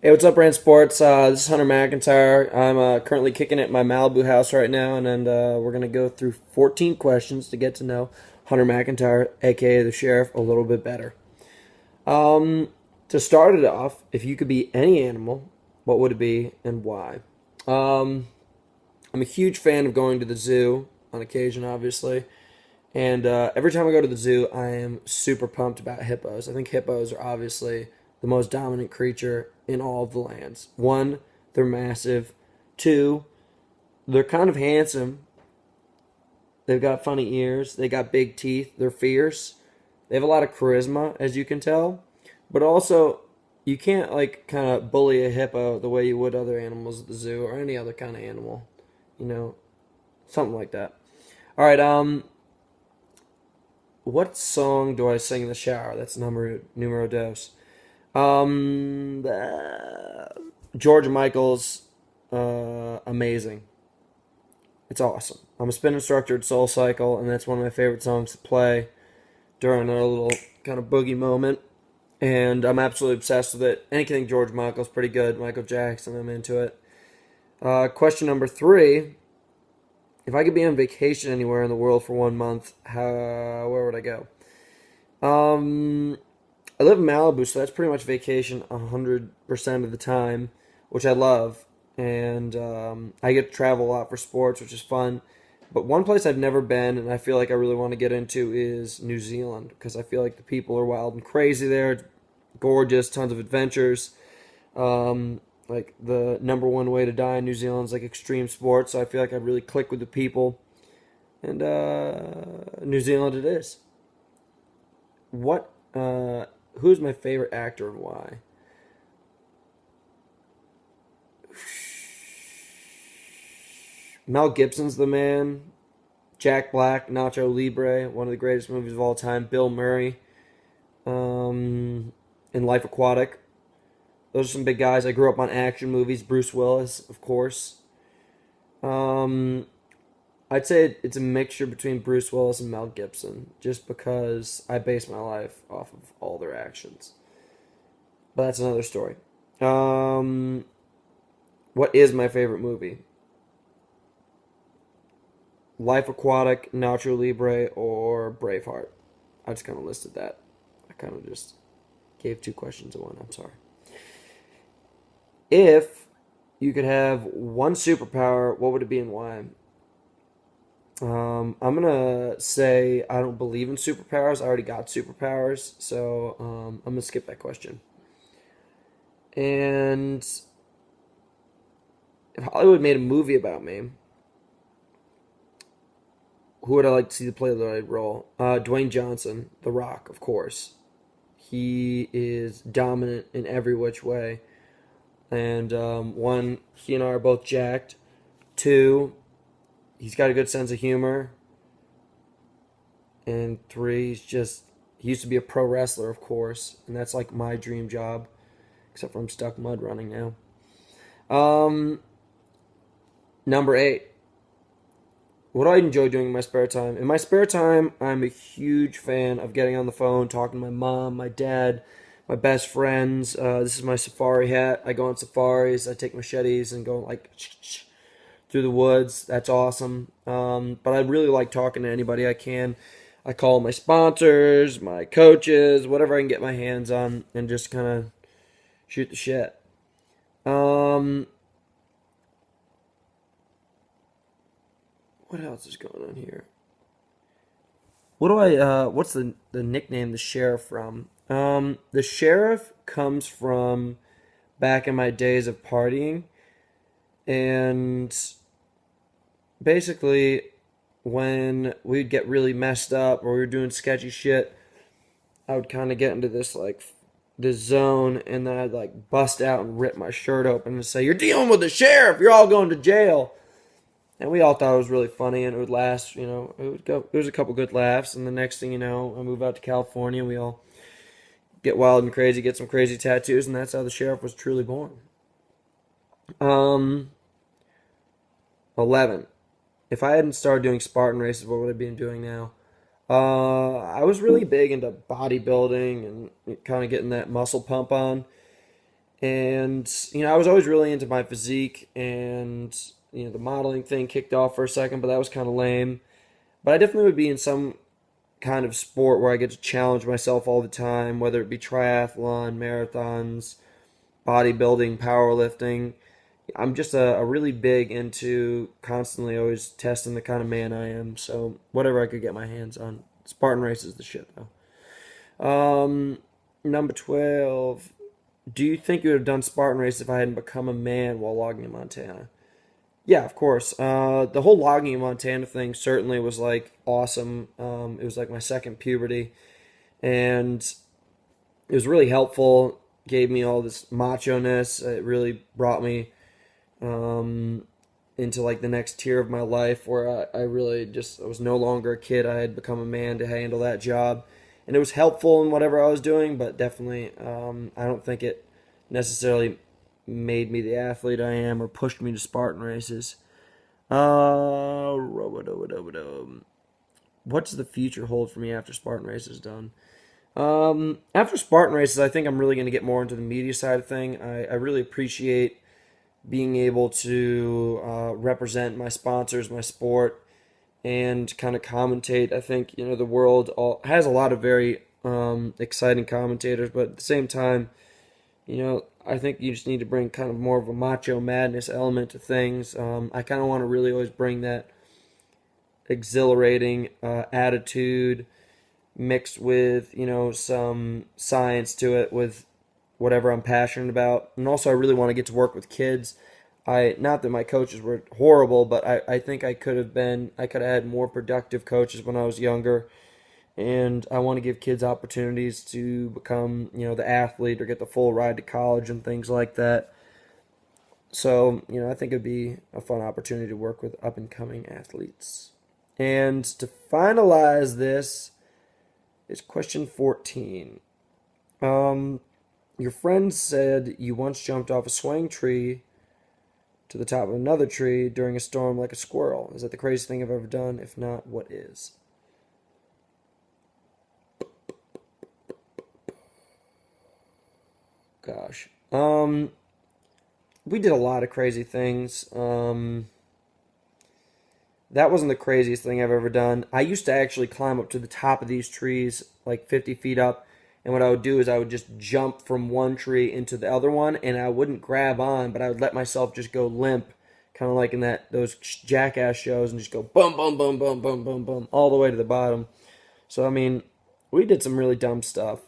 Hey, what's up, Rant Sports? This is Hunter McIntyre. I'm currently kicking it at my Malibu house right now, and we're going to go through 14 questions to get to know Hunter McIntyre, aka the Sheriff, a little bit better. To start it off, if you could be any animal, what would it be and why? Um, I'm a huge fan of going to the zoo on occasion, obviously. And every time I go to the zoo, I am super pumped about hippos. I think hippos are obviously the most dominant creature in all of the lands. One, they're massive. Two, they're kind of handsome. They've got funny ears. They got big teeth. They're fierce. They have a lot of charisma, as you can tell. But also, you can't like kind of bully a hippo the way you would other animals at the zoo or any other kind of animal. You know, something like that. All right. What song do I sing in the shower? That's numero dos. George Michael's Amazing. It's awesome. I'm a spin instructor at Soul Cycle, and that's one of my favorite songs to play during a little kind of boogie moment. And I'm absolutely obsessed with it. Anything George Michael's pretty good. Michael Jackson, I'm into it. Question number 3. If I could be on vacation anywhere in the world for 1 month, where would I go? I live in Malibu, so that's pretty much vacation 100% of the time, which I love. And I get to travel a lot for sports, which is fun. But one place I've never been, and I feel like I really want to get into, is New Zealand, because I feel like the people are wild and crazy there, gorgeous, tons of adventures. Like the number one way to die in New Zealand is like extreme sports, so I feel like I really click with the people. And New Zealand it is. What? Who's my favorite actor and why? Mel Gibson's the man. Jack Black, Nacho Libre, one of the greatest movies of all time. Bill Murray, in Life Aquatic. Those are some big guys. I grew up on action movies. Bruce Willis, of course. Um, I'd say it's a mixture between Bruce Willis and Mel Gibson, just because I base my life off of all their actions. But that's another story. Um, what is my favorite movie? Life Aquatic, Nacho Libre, or Braveheart? I just kind of listed that. I kind of just gave 2 questions in one. I'm sorry. If you could have one superpower, what would it be and why? I'm gonna say I don't believe in superpowers. I already got superpowers, so I'm gonna skip that question. And if Hollywood made a movie about me, who would I like to see play the lead role? Dwayne Johnson, The Rock, of course. He is dominant in every which way. And one, he and I are both jacked. Two, he's got a good sense of humor. And three, he used to be a pro wrestler, of course. And that's like my dream job. Except for I'm stuck mud running now. Um, Number 8. What do I enjoy doing in my spare time? In my spare time, I'm a huge fan of getting on the phone, talking to my mom, my dad, my best friends. This is my safari hat. I go on safaris. I take machetes and go like through the woods. That's awesome. But I really like talking to anybody I can. I call my sponsors, my coaches, whatever I can get my hands on, and just kind of shoot the shit. Um, what else is going on here? What's the nickname the sheriff from? The sheriff comes from back in my days of partying, and basically when we'd get really messed up or we were doing sketchy shit, I would kind of get into this zone, and then I'd like bust out and rip my shirt open and say, "You're dealing with the sheriff. You're all going to jail." And we all thought it was really funny, and it would last, it would go. There was a couple good laughs, and the next thing you know, I move out to California. And we all get wild and crazy, get some crazy tattoos, and that's how the sheriff was truly born. Um, 11. If I hadn't started doing Spartan races, what would I be doing now? I was really big into bodybuilding and kind of getting that muscle pump on. And, I was always really into my physique, and, the modeling thing kicked off for a second, but that was kind of lame. But I definitely would be in some kind of sport where I get to challenge myself all the time, whether it be triathlon, marathons, bodybuilding, powerlifting. I'm just a really big into constantly always testing the kind of man I am. So whatever I could get my hands on. Spartan race is the shit though. Number 12. Do you think you would have done Spartan race if I hadn't become a man while logging in Montana? Yeah, of course. The whole logging in Montana thing certainly was like awesome. It was like my second puberty, and it was really helpful. Gave me all this macho ness. It really brought me um, into like the next tier of my life where I really just I was no longer a kid. I had become a man to handle that job, and it was helpful in whatever I was doing. But definitely, I don't think it necessarily made me the athlete I am or pushed me to Spartan races. What does the future hold for me after Spartan race is done? After Spartan races, I think I'm really going to get more into the media side of thing. I really appreciate being able to represent my sponsors, my sport, and kind of commentate. I think the world has a lot of very exciting commentators, but at the same time, I think you just need to bring kind of more of a macho madness element to things. I kind of want to really always bring that exhilarating attitude mixed with some science to it with whatever I'm passionate about. And also, I really want to get to work with kids. I not that my coaches were horrible, but I think I could have had more productive coaches when I was younger. And I want to give kids opportunities to become, the athlete or get the full ride to college and things like that. So, I think it'd be a fun opportunity to work with up and coming athletes. And to finalize this is question 14. Your friend said you once jumped off a swaying tree to the top of another tree during a storm like a squirrel. Is that the craziest thing I've ever done? If not, what is? Gosh. We did a lot of crazy things. That wasn't the craziest thing I've ever done. I used to actually climb up to the top of these trees, like 50 feet up, and what I would do is I would just jump from one tree into the other one, and I wouldn't grab on, but I would let myself just go limp, kind of like in those Jackass shows, and just go boom, boom, boom, boom, boom, boom, boom, all the way to the bottom. So I mean, we did some really dumb stuff.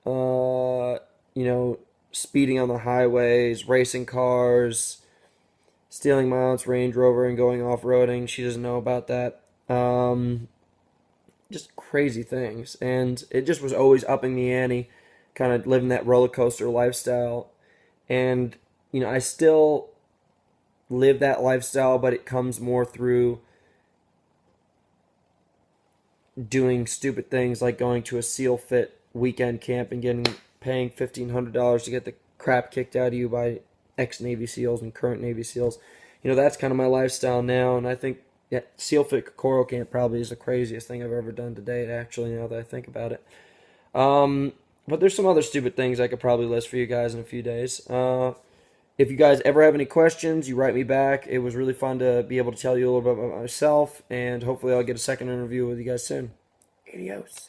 Uh, you know, Speeding on the highways, racing cars, stealing my aunt's Range Rover and going off roading. She doesn't know about that. Just crazy things, and it just was always upping the ante, kind of living that roller coaster lifestyle. And I still live that lifestyle, but it comes more through doing stupid things like going to a SEAL Fit weekend camp and paying $1,500 to get the crap kicked out of you by ex Navy SEALs and current Navy SEALs. That's kind of my lifestyle now, and I think SEAL Fit Coral Camp probably is the craziest thing I've ever done to date. Actually, now that I think about it, but there's some other stupid things I could probably list for you guys in a few days. If you guys ever have any questions, you write me back. It was really fun to be able to tell you a little bit about myself, and hopefully I'll get a second interview with you guys soon. Adios.